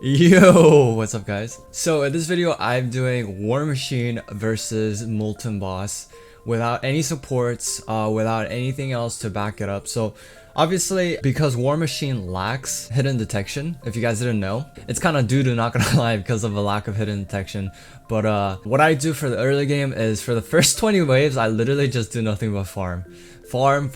Yo, what's up guys? So in this video I'm doing War Machine versus Molten boss without any supports, without anything else to back it up. So obviously because War Machine lacks hidden detection, if you guys didn't know, it's kind of due to, not gonna lie, because of a lack of hidden detection. But what I do for the early game is for the first 20 waves I literally just do nothing but farm. Farm.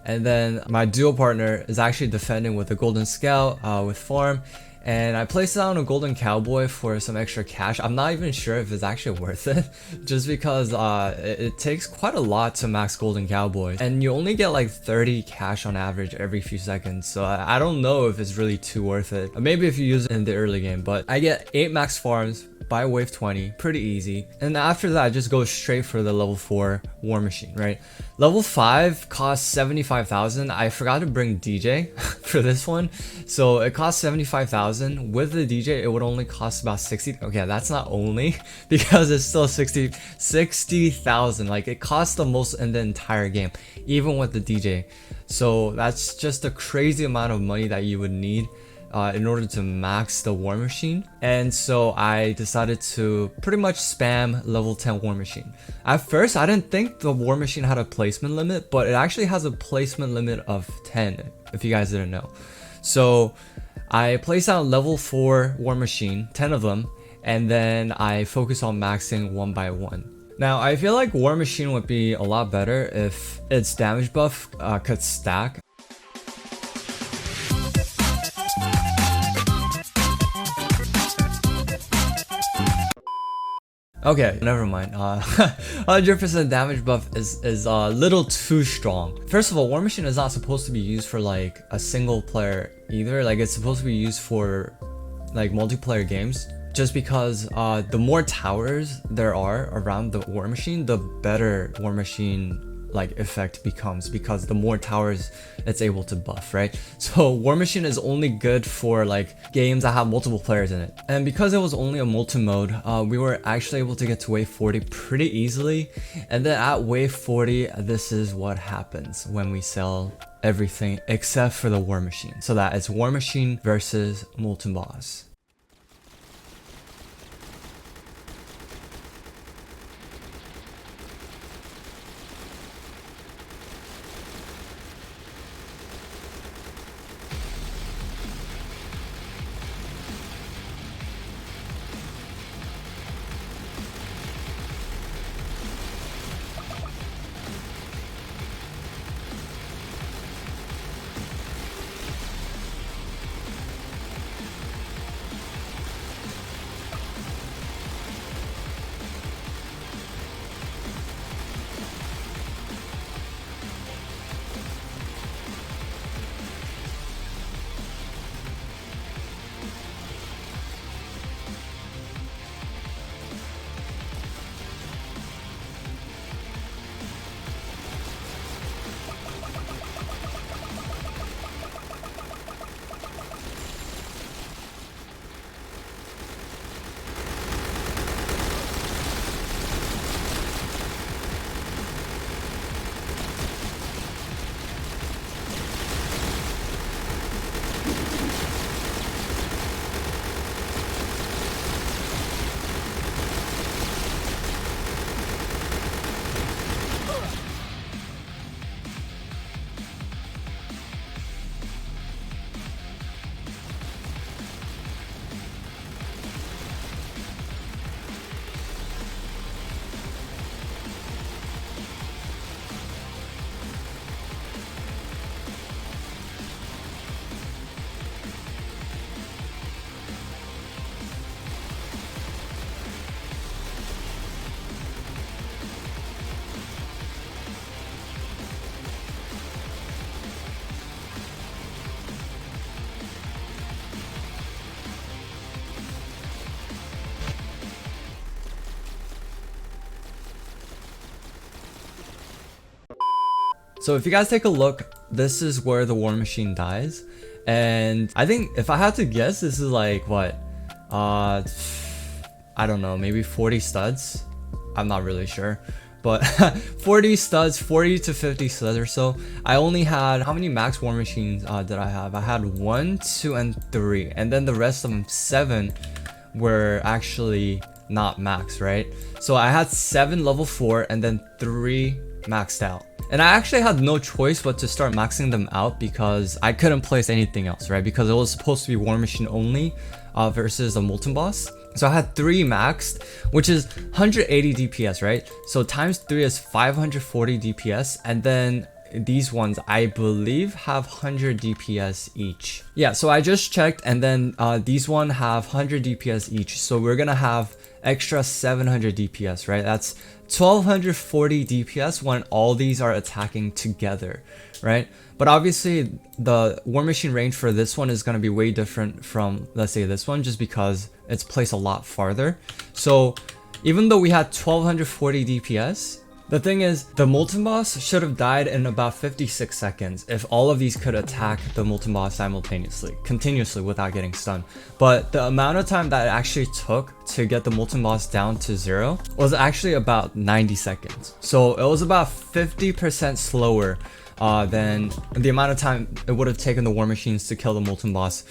And then my duo partner is actually defending with a golden scout with farm. And I placed down a golden cowboy for some extra cash. I'm not even sure if it's actually worth it, just because it takes quite a lot to max golden cowboy. And you only get like 30 cash on average every few seconds. So I don't know if it's really too worth it. Maybe if you use it in the early game, but I get 8 max farms by wave 20, pretty easy. And after that, I just go straight for the level 4 War Machine, right? Level 5 costs 75,000. I forgot to bring DJ for this one. So it costs 75,000. With the DJ, it would only cost about 60. Okay, that's not only, because it's still 60,000. Like, it costs the most in the entire game, even with the DJ. So that's just a crazy amount of money that you would need in order to max the War Machine. And so I decided to pretty much spam level 10 War Machine. At first I didn't think the War Machine had a placement limit, but it actually has a placement limit of 10, if you guys didn't know. So I placed out level 4 War Machine, 10 of them, and then I focus on maxing one by one. Now I feel like War Machine would be a lot better if its damage buff could stack. Okay, never mind. 100% damage buff is a little too strong. First of all, War Machine is not supposed to be used for like a single player either. Like, it's supposed to be used for like multiplayer games. Just because the more towers there are around the War Machine, the better War Machine like effect becomes, because the more towers it's able to buff, right? So War Machine is only good for like games that have multiple players in it. And because it was only a Molten mode, we were actually able to get to wave 40 pretty easily. And then at wave 40, this is what happens when we sell everything except for the War Machine. So that is War Machine versus Molten boss. So if you guys take a look, this is where the War Machine dies. And I think if I had to guess, this is like what? I don't know, maybe 40 studs? I'm not really sure. but 40 studs, 40 to 50 studs or so. I only had, how many max war machines did I have? I had 1, 2, and 3, and then the rest of them 7 were actually not max, right? So I had 7 level 4 and then 3 maxed out. And I actually had no choice but to start maxing them out because I couldn't place anything else, right? Because it was supposed to be war machine only versus a Molten boss. So I had 3 maxed, which is 180 DPS, right? So times 3 is 540 DPS, and then these ones I believe have 100 DPS each. Yeah, so I just checked, and then these one have 100 DPS each, so we're gonna have extra 700 DPS, right? That's 1240 DPS when all these are attacking together, right? But obviously the war machine range for this one is going to be way different from, let's say, this one, just because it's placed a lot farther. So even though we had 1240 DPS, the thing is, the Molten boss should have died in about 56 seconds if all of these could attack the Molten boss simultaneously, continuously without getting stunned. But the amount of time that it actually took to get the Molten boss down to 0 was actually about 90 seconds. So it was about 50% slower than the amount of time it would have taken the war machines to kill the Molten boss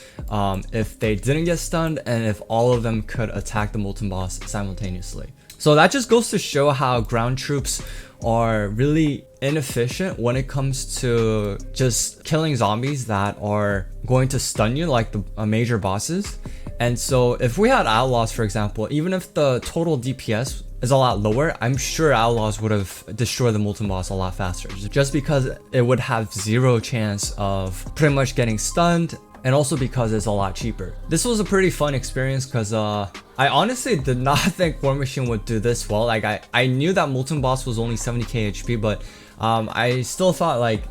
if they didn't get stunned and if all of them could attack the Molten boss simultaneously. So that just goes to show how ground troops are really inefficient when it comes to just killing zombies that are going to stun you like the major bosses. And so if we had outlaws, for example, even if the total DPS is a lot lower, I'm sure outlaws would have destroyed the Molten boss a lot faster, just because it would have 0 chance of pretty much getting stunned, and also because it's a lot cheaper. This was a pretty fun experience because I honestly did not think War Machine would do this well. Like I knew that Molten boss was only 70k HP, but I still thought like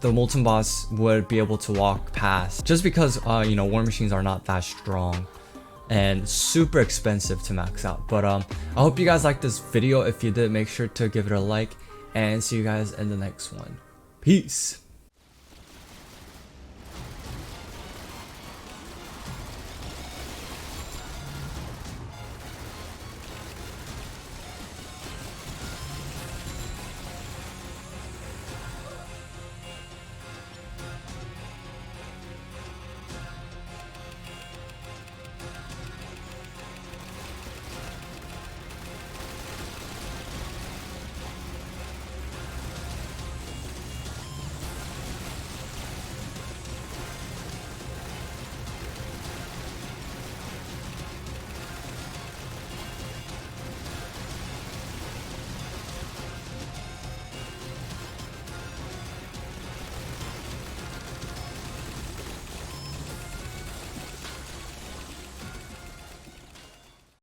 the Molten boss would be able to walk past, just because you know, war machines are not that strong and super expensive to max out. But I hope you guys liked this video. If you did, make sure to give it a like, and see you guys in the next one. Peace.